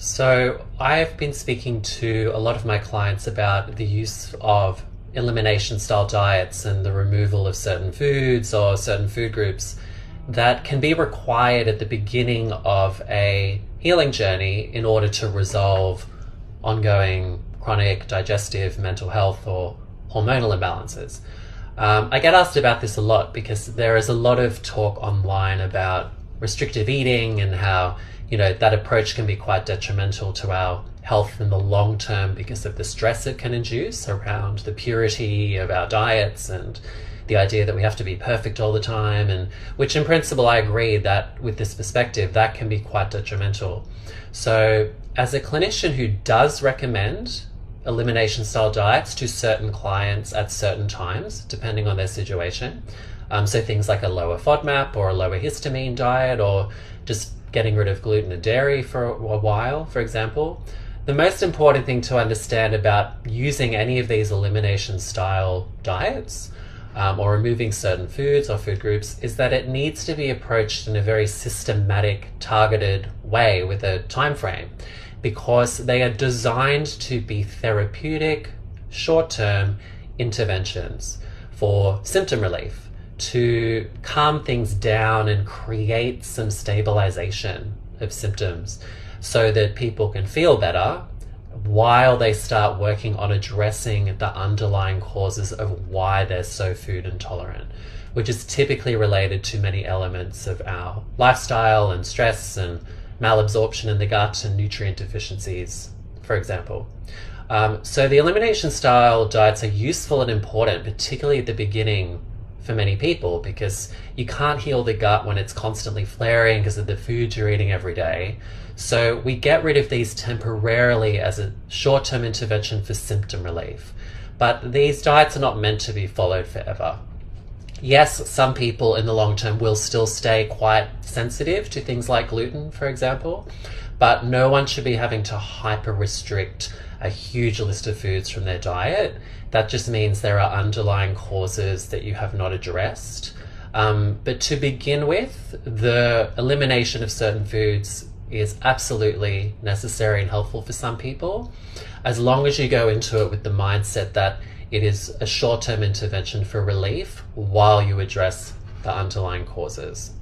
So I've been speaking to a lot of my clients about the use of elimination style diets and the removal of certain foods or certain food groups that can be required at the beginning of a healing journey in order to resolve ongoing chronic digestive, mental health, or hormonal imbalances. I get asked about this a lot because there is a lot of talk online about restrictive eating and how that approach can be quite detrimental to our health in the long term because of the stress it can induce around the purity of our diets and the idea that we have to be perfect all the time, and which in principle I agree that with this perspective that can be quite detrimental. So as a clinician who does recommend elimination style diets to certain clients at certain times depending on their situation, so things like a lower FODMAP or a lower histamine diet, or just getting rid of gluten and dairy for a while, for example, the most important thing to understand about using any of these elimination style diets or removing certain foods or food groups is that it needs to be approached in a very systematic, targeted way with a time frame, because they are designed to be therapeutic, short-term interventions for symptom relief, to calm things down and create some stabilization of symptoms so that people can feel better while they start working on addressing the underlying causes of why they're so food intolerant, which is typically related to many elements of our lifestyle and stress and malabsorption in the gut and nutrient deficiencies, for example. So the elimination style diets are useful and important, particularly at the beginning for many people, because you can't heal the gut when it's constantly flaring because of the foods you're eating every day. So we get rid of these temporarily as a short-term intervention for symptom relief. But these diets are not meant to be followed forever. Yes, some people in the long term will still stay quite sensitive to things like gluten, for example, but no one should be having to hyper restrict a huge list of foods from their diet. That just means there are underlying causes that you have not addressed. But to begin with, the elimination of certain foods is absolutely necessary and helpful for some people, as long as you go into it with the mindset that it is a short-term intervention for relief while you address the underlying causes.